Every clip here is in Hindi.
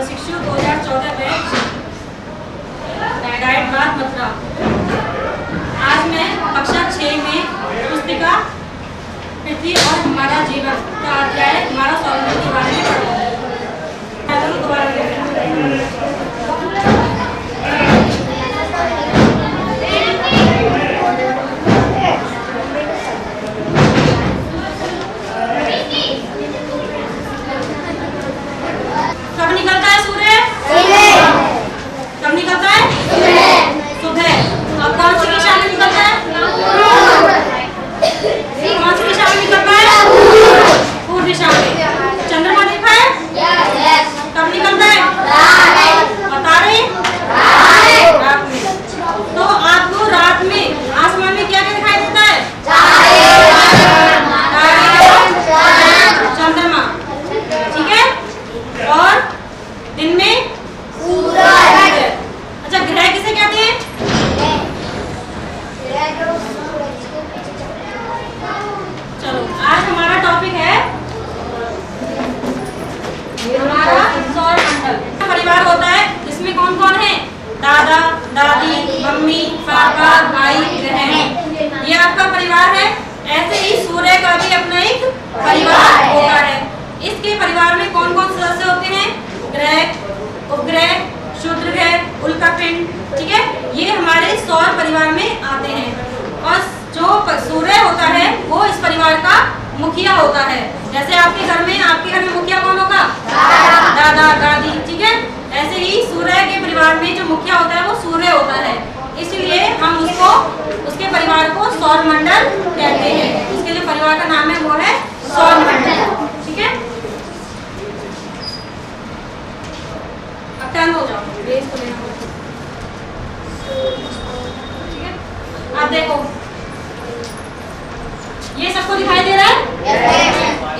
प्रशिक्षु 2014 बैच गाइड बात मथुरा। आज मैं कक्षा 6 में पुस्तिका पृथ्वी और हमारा जीवन का अध्याय हमारा सौरमंडल के बारे में पढ़ूंगी। कब निकलता है सूर्य? कब निकलता है? सुबह। अब कौन सी दिशा में निकलता है? कौन सी दिशा में निकलता है? पूर्व दिशा में। चंद्रमा देखा है? कब निकलता है? बता रहे? रात में। तो आपको रात में आसमान में क्या क्या दिखाई देता है? चंद्रमा, ठीक है। और दिन में सूरज। अच्छा, ग्रह किसे कहते हैं? चलो, आज हमारा टॉपिक है हमारा सौरमंडल। परिवार होता है जिसमें कौन कौन है? दादा, दादी, मम्मी, पापा, भाई, बहन, ये आपका परिवार है। ऐसे ही सूर्य का भी अपना एक परिवार होता है। इसके परिवार में कौन कौन सदस्य होते हैं? ग्रह, उपग्रह, क्षुद्रग्रह, उल्कापिंड, ठीक है, ये हमारे सौर परिवार में आते हैं। और जो सूर्य होता है वो इस परिवार का मुखिया होता है। जैसे आपके घर में मुखिया कौन होगा? दादा, दादी, ठीक है। ऐसे ही सूर्य के परिवार में जो मुखिया होता है वो सूर्य होता है। इसलिए हम उसके परिवार को सौरमंडल कहते हैं। उसके जो परिवार का नाम है वो है सौरमंडल, ठीक है। अब टर्न हो जाओ, बेस को लेना होगा, ठीक है। आप देखो, ये सबको दिखाई दे रहा है?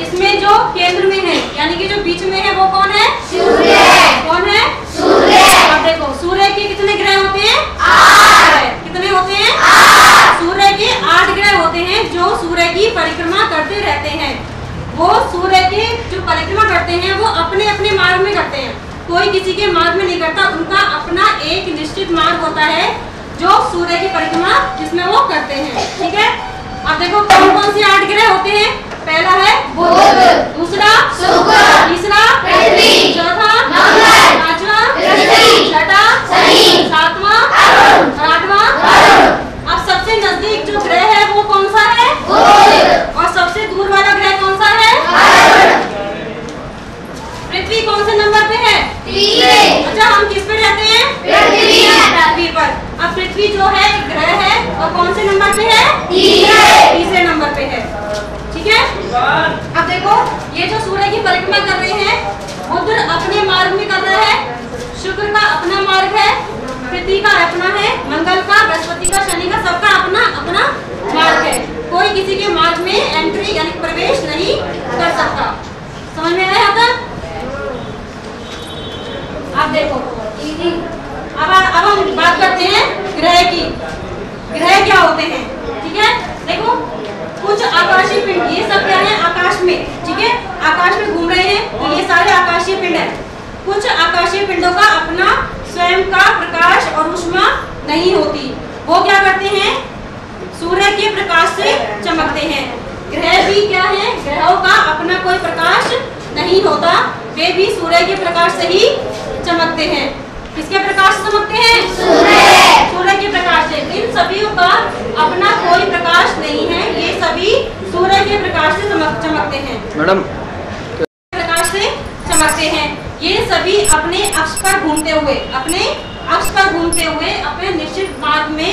इसमें जो केंद्र में है यानी कि जो बीच में है वो कौन है? सूर्य। कौन है? सूर्य। अब देखो, सूर्य के कितने ग्रह होते हैं? 8। कितने होते हैं? 8। सूर्य के 8 ग्रह होते हैं जो सूर्य की परिक्रमा करते रहते हैं। वो सूर्य की जो परिक्रमा करते हैं वो अपने अपने मार्ग में करते हैं, कोई किसी के मार्ग में नहीं करता। उनका अपना एक निश्चित मार्ग होता है जो सूर्य की परिक्रमा जिसमें वो करते हैं, ठीक है। अब देखो कौन कौन से 8 ग्रह होते हैं? पहला है बुध, दूसरा शुक्र, तीसरा पृथ्वी, चौथा मंगल, पांचवा पृथ्वी, छठा शनि, सातवां अरुण, आठवां वरुण। अब सबसे नजदीक जो ग्रह है वो कौन सा है? बुध। और सबसे दूर वाला ग्रह कौन सा है? अरुण। पृथ्वी कौन से नंबर पे है? 3। अच्छा, हम किस पे रहते हैं? पृथ्वी पर। अब पृथ्वी जो है एक ग्रह है और कौन से नंबर पे है? 3रे नंबर पे है, ठीक है। अब देखो, ये जो सूर्य की परिक्रमा कर रहे हैं, बुध अपने मार्ग में कर रहा है, शुक्र का अपना मार्ग है, पृथ्वी का अपना है, मंगल का, बृहस्पति का, शनि का, सबका अपना अपना मार्ग है। कोई किसी के मार्ग में एंट्री यानी प्रवेश नहीं कर सकता। समझ में आया था? अब देखो, अब हम बात करते हैं ग्रह की। ग्रह क्या होते हैं, ठीक है। देखो, कुछ आकाशीय पिंड, ये सब क्या है? आकाश में, ठीक है, आकाश में घूम रहे हैं, तो ये सारे आकाशीय पिंड हैं। कुछ आकाशीय पिंडों का अपना स्वयं का प्रकाश और ऊष्मा नहीं होती। वो क्या करते हैं? सूर्य के प्रकाश से चमकते हैं। ग्रह भी क्या है? ग्रहों का अपना कोई प्रकाश नहीं होता, वे भी सूर्य के प्रकाश से ही चमकते हैं। किसके प्रकाश से चमकते हैं? सूर्य के प्रकाश से। इन सभी का अपना कोई प्रकाश नहीं है, ये सभी सूर्य के प्रकाश से चमकते हैं। मैडम, प्रकाश से चमकते हैं। ये सभी अपने अक्ष पर घूमते हुए अपने निश्चित मार्ग में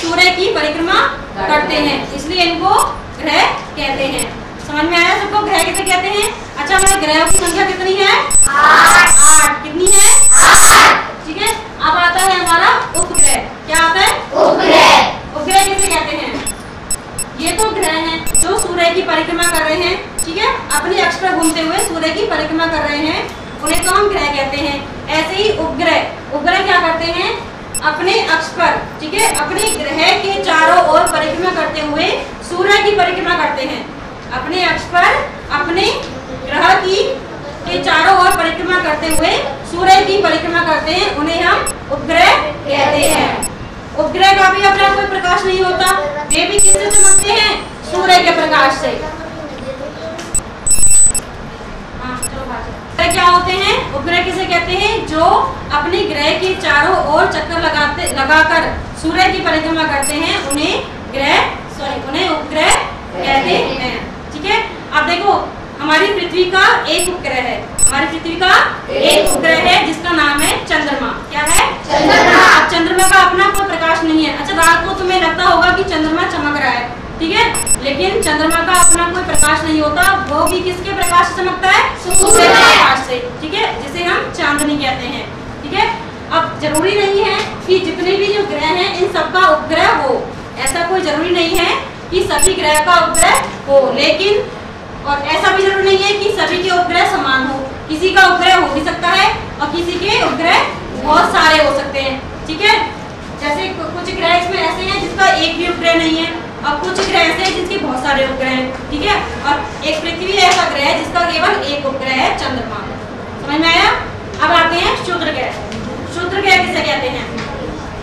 सूर्य की परिक्रमा करते हैं, इसलिए इनको ग्रह कहते हैं। समझ में आया सबको? ग्रह किसे कहते हैं? अच्छा, हमारे ग्रहों की संख्या कितनी है? 8। कितनी है? 8, ठीक है। अब आता है हमारा उपग्रह। क्या आता है? उपग्रह। उपग्रह किसे कहते हैं? ये तो ग्रह हैं जो सूर्य की परिक्रमा कर रहे हैं, ठीक है, अपने अक्ष पर घूमते हुए सूर्य की परिक्रमा कर रहे हैं, उन्हें तो हम ग्रह कहते हैं। ऐसे ही उपग्रह क्या करते हैं? अपने अक्ष पर, ठीक है, अपने ग्रह के चारों ओर परिक्रमा करते हुए सूर्य की परिक्रमा करते हैं। अपने अक्ष पर अपने ग्रह के चारों ओर परिक्रमा करते हुए सूर्य करते हैं उन्हें हम उपग्रह कहते हैं। उपग्रह का भी अपना कोई प्रकाश नहीं होता, वे भी किससे चमकते हैं? सूर्य के प्रकाश से। उपग्रह क्या होते हैं? उपग्रह किसे कहते हैं? जो अपने ग्रह के चारों ओर चक्कर लगाकर सूर्य की परिक्रमा करते हैं उन्हें उपग्रह कहते हैं। ठीक है, अब देखो हमारी पृथ्वी का एक उपग्रह है, हमारी पृथ्वी का एक उपग्रह है जिसका नाम है चंद्रमा। क्या है? चंद्रमा। अब चंद्रमा का अपना कोई प्रकाश नहीं है। अच्छा, रात को तुम्हें लगता होगा कि चंद्रमा चमक रहा है, ठीक है, लेकिन चंद्रमा का अपना कोई प्रकाश नहीं होता, वो भी किसके प्रकाश से चमकता है? सूर्य के प्रकाश से। ठीक है, जिसे हम चांदनी कहते हैं। ठीक है, अब जरूरी नहीं है कि जितने भी जो ग्रह हैं इन सबका उपग्रह हो, ऐसा कोई जरूरी नहीं है कि सभी ग्रह का उपग्रह हो, लेकिन और ऐसा भी जरूरी नहीं है कि सभी के उपग्रह समान हो। किसी का उपग्रह हो भी सकता है और किसी के उपग्रह बहुत सारे हो सकते हैं। ठीक है, जैसे कुछ ग्रह इसमें ऐसे हैं जिसका एक भी उपग्रह नहीं है और कुछ ग्रह ऐसे हैं जिसके बहुत सारे उपग्रह हैं। ठीक है, और एक पृथ्वी ऐसा ग्रह है जिसका केवल एक उपग्रह है, चंद्रमा। समझ में आया? अब आते हैं क्षुद्र ग्रह। क्षुद्र ग्रह किसे कहते हैं?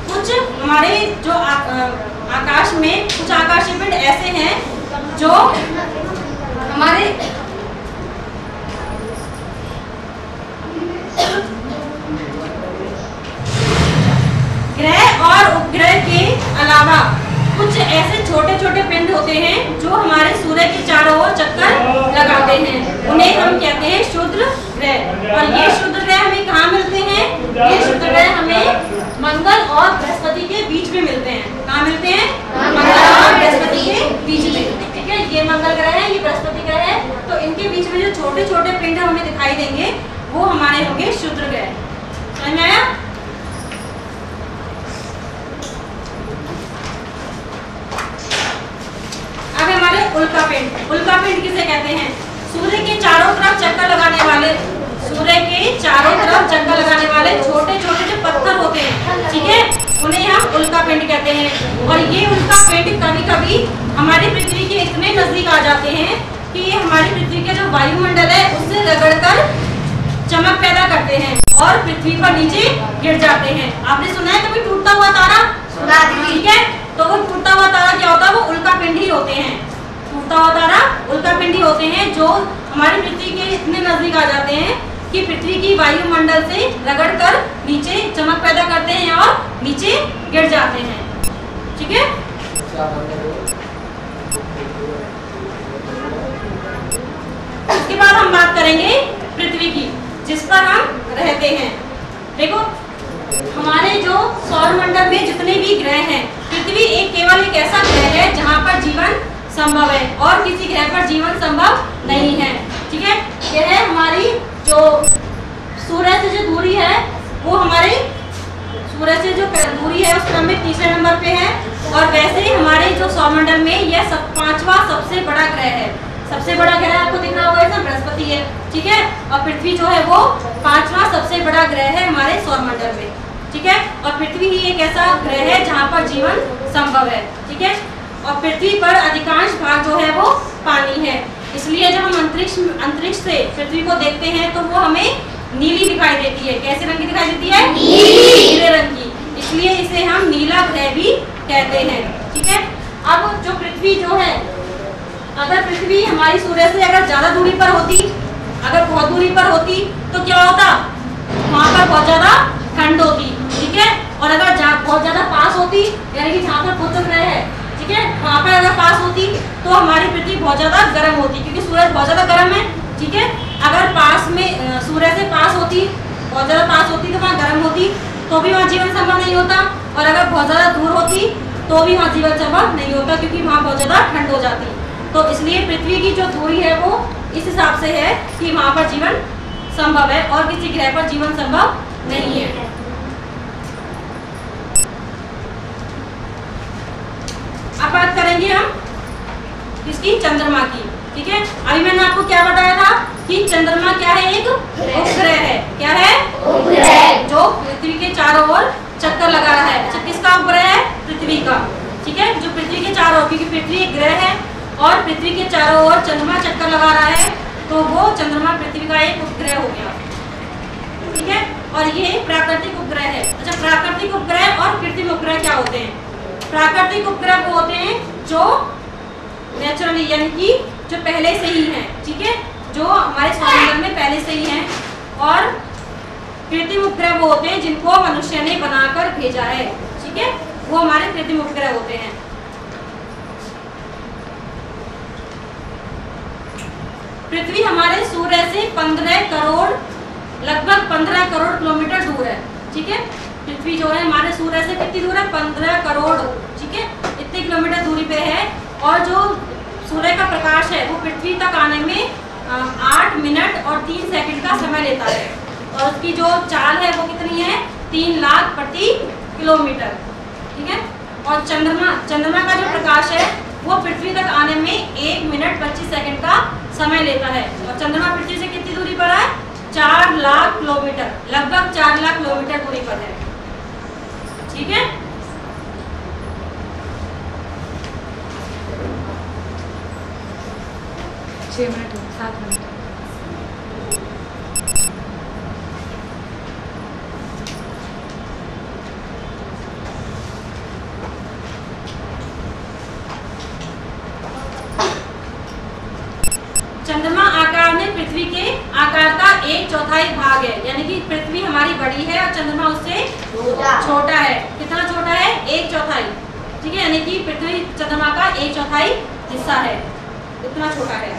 कुछ हमारे जो आकाश में कुछ आकाशीय पिंड ऐसे हैं जो हमारे ग्रह और उपग्रह के अलावा कुछ ऐसे छोटे छोटे पिंड होते हैं जो हमारे सूर्य के चारों ओर चक्कर लगाते हैं, उन्हें हम कहते हैं क्षुद्र ग्रह। और ये क्षुद्र ग्रह हमें कहाँ मिलते हैं? ये क्षुद्र ग्रह हमें मंगल और बृहस्पति के बीच में मिलते हैं। कहाँ मिलते हैं? मंगल और बृहस्पति के बीच में। ठीक है, ये मंगल ग्रह है, ये बृहस्पति ग्रह है, तो इनके बीच में जो छोटे छोटे पिंड हमें दिखाई देंगे वो हमारे होंगे क्षुद्र ग्रह। समझ में आया? अब हमारे उल्का पिंड। उल्का पिंड किसे कहते हैं? सूर्य के चारों तरफ चक्कर लगाने वाले, सूर्य के चारों तरफ चक्कर लगाने वाले छोटे छोटे जो पत्थर होते हैं, ठीक है, उन्हें हम उल्का पिंड कहते हैं। और ये उल्का पिंड कभी कभी हमारी पृथ्वी के इतने नजदीक आ जाते हैं कि ये हमारी पृथ्वी के जो वायुमंडल है उससे रगड़कर चमक पैदा करते हैं और पृथ्वी पर नीचे गिर जाते हैं। आपने सुना है कभी टूटता हुआ तारा? ठीक है, तो वो टूटता हुआ तारा क्या होता है? वो उल्का पिंड ही होते हैं। टूटता हुआ तारा उल्का पिंड ही होते हैं जो हमारी पृथ्वी के इतने नजदीक आ जाते हैं कि पृथ्वी की वायुमंडल से रगड़कर नीचे चमक पैदा करते हैं और नीचे गिर जाते हैं। ठीक है, इसके बाद हम बात करेंगे पृथ्वी की, जिस पर हम रहते हैं। देखो हमारे जो सौरमंडल में जितने भी ग्रह हैं, पृथ्वी केवल एक ऐसा ग्रह है जहाँ पर जीवन संभव है और किसी ग्रह पर जीवन संभव नहीं है। ठीक है, यह हमारी जो सूर्य से जो दूरी है वो हमारे सूर्य से जो दूरी है उस क्रम में तीसरे नंबर पे है, और वैसे ही हमारे जो सौरमंडल में यह पांचवा सबसे बड़ा ग्रह है। सबसे बड़ा ग्रह आपको दिख रहा होगा इसमें बृहस्पति है। ठीक है, और पृथ्वी जो है वो पांचवा सबसे बड़ा ग्रह है हमारे सौरमंडल में। ठीक है, और पृथ्वी ही एक ऐसा ग्रह है जहाँ पर जीवन संभव है। ठीक है, और पृथ्वी पर अधिकांश भाग जो है वो पानी है, इसलिए जब हम अंतरिक्ष से पृथ्वी को देखते हैं तो वो हमें नीली दिखाई देती है। कैसे रंग की दिखाई देती है? नीले रंग की, इसलिए इसे हम नीला ग्रह भी कहते हैं। ठीक है, अब जो पृथ्वी जो है, अगर पृथ्वी हमारी सूर्य से अगर ज्यादा दूरी पर होती, अगर बहुत दूरी पर होती तो क्या होता? वहाँ पर बहुत ज्यादा ठंड होती। ठीक है, और अगर बहुत ज्यादा पास होती, यानी कि जहाँ पर खुद ग्रह है, ठीक है, वहाँ पर अगर पास होती तो हमारी पृथ्वी बहुत ज्यादा गर्म होती, क्योंकि सूरज बहुत ज्यादा गर्म है। ठीक है, अगर पास में सूर्य से पास होती, बहुत ज्यादा पास होती तो वहाँ गर्म होती, तो भी वहाँ जीवन संभव नहीं होता, और अगर बहुत ज्यादा दूर होती तो भी वहाँ जीवन संभव नहीं होता, क्योंकि वहाँ बहुत ज्यादा ठंड हो जाती। तो इसलिए पृथ्वी की जो दूरी है वो इस हिसाब से है कि वहाँ पर जीवन संभव है और किसी ग्रह पर जीवन संभव नहीं है। अब बात करेंगे हम इसकी चंद्रमा की। ठीक है, अभी मैंने आपको क्या बताया था कि चंद्रमा क्या है? एक उपग्रह है। क्या है? उपग्रह, जो पृथ्वी के चारों ओर चक्कर लगा रहा है। अच्छा, किसका उपग्रह है? पृथ्वी का। ठीक है, जो पृथ्वी के चारों ओर, क्योंकि पृथ्वी एक ग्रह है और पृथ्वी के चारों ओर चंद्रमा चक्कर लगा रहा है, तो वो चंद्रमा पृथ्वी का एक उपग्रह हो गया। ठीक है, और ये प्राकृतिक उपग्रह है। अच्छा, प्राकृतिक उपग्रह और कृत्रिम उपग्रह क्या होते हैं? प्राकृतिक उपग्रह वो होते हैं जो नेचुरली, यानी कि जो पहले से ही हैं, ठीक है, जो हमारे सौरमंडल में पहले से ही हैं। और कृत्रिम उपग्रह वो होते हैं जिनको मनुष्य ने बनाकर भेजा है, ठीक है, वो हमारे कृत्रिम उपग्रह होते हैं। पृथ्वी हमारे सूर्य से 15 करोड़, लगभग 15 करोड़ किलोमीटर दूर है, ठीक है। पृथ्वी जो है हमारे सूर्य से कितनी दूर है? 15 करोड़, ठीक है, इतने किलोमीटर दूरी पे है। और जो सूर्य का प्रकाश है वो पृथ्वी तक आने में 8 मिनट और 3 सेकंड का समय लेता है। और उसकी जो चाल है वो कितनी है? 3 लाख प्रति किलोमीटर, ठीक है। और चंद्रमा का जो प्रकाश है वो पृथ्वी तक आने में 1 मिनट 25 सेकंड का समय लेता है। और चंद्रमा पृथ्वी से कितनी दूरी पर है? 4 लाख किलोमीटर, लगभग 4 लाख किलोमीटर दूरी पर है, ठीक है। छह मिनट 7 मिनट। चंद्रमा आकार में पृथ्वी के आकार का 1/4 भाग है, यानी कि पृथ्वी हमारी बड़ी है और चंद्रमा उससे छोटा है। कितना छोटा है? 1/4, ठीक है, यानी कि पृथ्वी चंद्रमा का 1/4 हिस्सा है, इतना छोटा है।